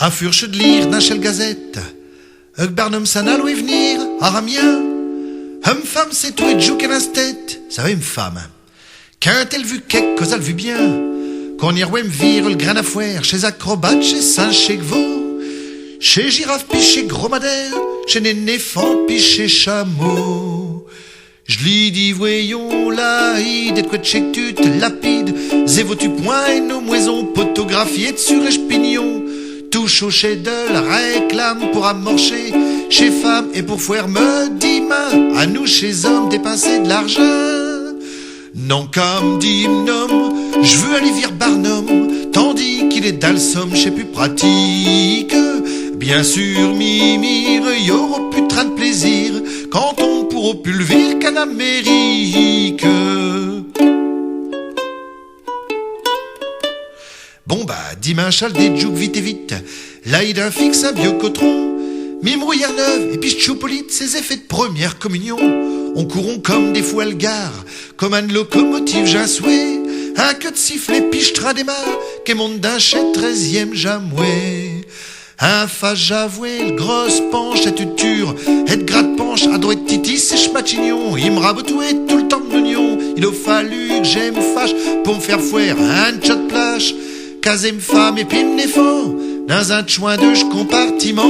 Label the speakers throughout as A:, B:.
A: A furche de lire d'un chel gazette, Barnum s'en a loué venir, à Ramien. Femme, c'est tout et jouk et l'instet, ça va une femme. Quand elle vu quelque cause elle vu bien, qu'on y me vire le grain à foire, chez acrobate, chez singe, chez gveau, chez girafe, puis chez dromadaire, chez nénéphant, puis chez chameau. Je lui dis, voyons là, d'être quoi de chez tu te lapide, zévo tu point et nos moisons photographiées sur espignon. Touche au chez de la réclame pour amorcher chez femmes et pour foire me dit main à nous chez hommes dépenser de l'argent. Non comme dit l'homme, je veux aller vire Barnum, tandis qu'il est dans le somme, je sais plus pratique. Bien sûr, mimire, y aura plus de train de plaisir quand on pourra plus le vire qu'en Amérique. Bon bah, dimanche, al des jougs vite et vite. Là, il un fixe un biocotron. Mime rouillère neuve, et puis choupolite, ses effets de première communion. On courront comme des fous algares, comme une locomotive, j'ai un souhait. Un queue de sifflet, puis je train démarre, qu'est monte d'un chez 13e jamoué. Un face j'avoué, le grosse penche, à tuture, et de gratte penche, à droite titi, c'est schmachignon. Il me rabotouait tout le temps de l'oignon. Il a fallu que j'aime fâche pour me faire fouer un shot de plage. Casé femme et puis m'néfant dans un chouin de compartiment.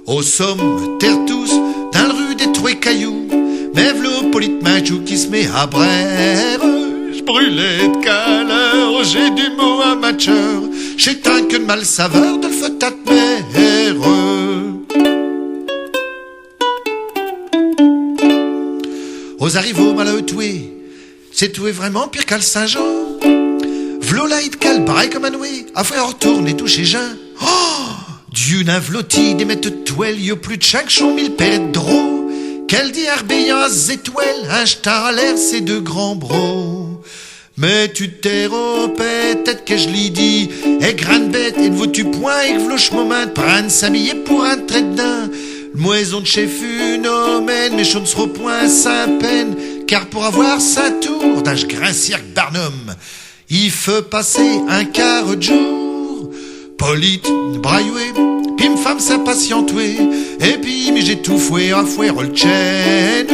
A: Au somme, terre tous, dans le rue des troués cailloux, mais v'là polite majou qui se met à brère. J'brûlais de caleur, j'ai du mot amateur, j'ai un que de mal saveur de le feu ta mère. Aux arrivaux malheureux toués, c'est toué vraiment pire qu'à le Saint-Jean. V'là là, il cale, pareil comme un noué, à faire retourner tout chez Jean. Oh! Dieu n'a v'lotti, des mètres de toile, y'a plus de chaque chon, mille paires de drôles. Qu'elle dit arbéant à zétoile, un jetar à l'air, c'est deux grands bros. Mais tu t'es peut-être que je l'ai dit, et grande bête, et ne vaut-tu point, et que v'loche moment de prendre s'habiller pour un trait de daim. Moison de chez Phénomène, mais je ne serai point sans peine, car pour avoir sa tour, d'âge grincière Barnum, il faut passer un quart de jour. Polite, brailloué, puis une femme s'impatientouée, et puis mais j'ai tout foué à fouer le chaîne.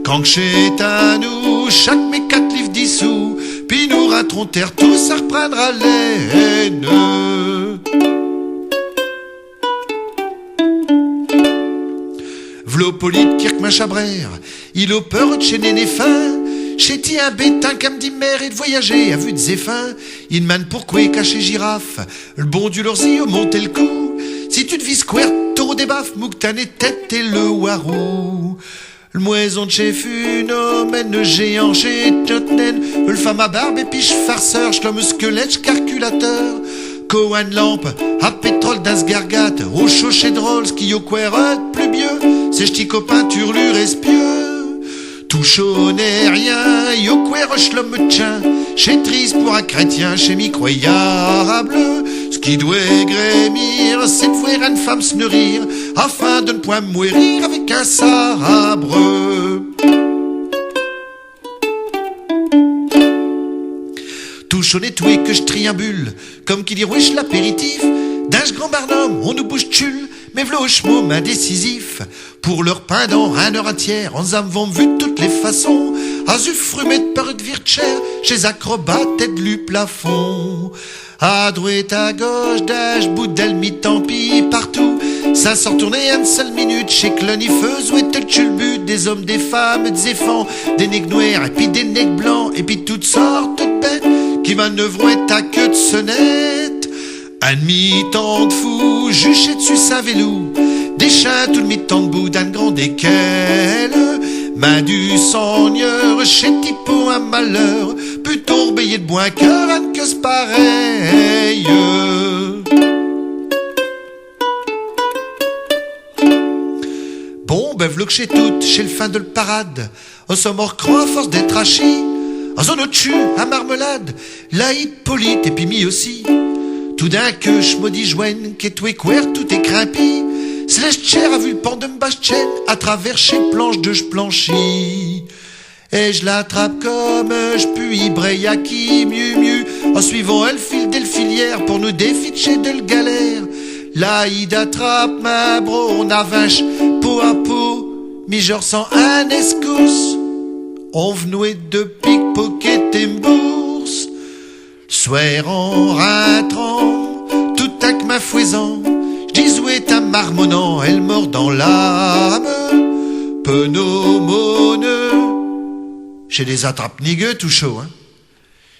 A: Quand chez à nous, chaque mes 4 livres 10 sous, puis nous raterons terre tous à reprendre à l'aine. V'là Polite Kirk Chabrère, il a peur de chez Néné fin. Chez-ti un bétain qu'à me dit mère et de voyager à vue de zéphins. Il demande pourquoi caché girafe. Le bon Dieu leur dit, monter le coup. Si tu te vis square, taureau des baffes, mouktan et tête et le warou. Le moison de chez Phénomène, le géant chez Totnen. Le femme à barbe et piche farceur, l'homme squelette, calculateur. Coan lampe, à pétrole d'Asgargat, au chaud chez drôle, ski au querot, plus mieux. C'est ch'ti copain turlure espieux. Tout chaud n'est rien, yo queroche l'homme tient, chez triste pour un chrétien, chez microyable. Ce qui doit grémir, c'est de voir une femme se nourrir, afin de ne point mourir avec un sabre. Tout chaud n'est tout et que je triambule, comme qui dit wesh l'apéritif, d'un grand Barnum, on nous bouge tulle, mais v'là mot indécisif. Pour leur pain dans 1 heure entière, en avons vu de toutes les façons. Azuf frumé de peur de vircher, chez acrobates et de lu plafond. À droite, à gauche, d'âge, bout d'elmi, tant pis, partout. Ça sort tourner une seule minute, chez clonifeuse, où est le but des hommes, des femmes, des enfants, des nègres noirs, et puis des nègres blancs, et puis toutes sortes de bêtes, qui manœuvrent à queue de sonnette. Un demi-temps de fou, juché dessus sa vélou, des chats tout le mi-temps debout d'un grand desquels, main du seigneur, chez Tipo un malheur, plutôt rebéillé de bois cœur, un que c'est pareil. Bon, ben v'là que chez toutes, chez le fin de le parade, on se mord cran à force d'être hachis, en zone au-dessus, à marmelade, laïd, polite, et puis mi aussi. Tout d'un que je maudis joigne, qu'est tout équerre, tout est crimpi. Céleste cher a vu le pan de m'bastienne, à travers chez planches de j'planchis. Et je l'attrape comme je puis, breille à qui, mieux, En suivant elle fil des filières pour nous déficher de le galère. Là, il attrape ma bro, on a vache, peau à peau, mi genre sans un escousse. On venouait de pickpocket et bourse. Soir en rentrant, tout avec ma fouaison, j'disouais à marmonnant, elle mord dans l'âme. Penomone, j'ai des attrapes nigueux tout chaud, hein.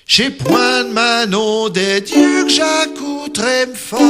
A: J'ai point de manon des dieux que j'accouterais me fort.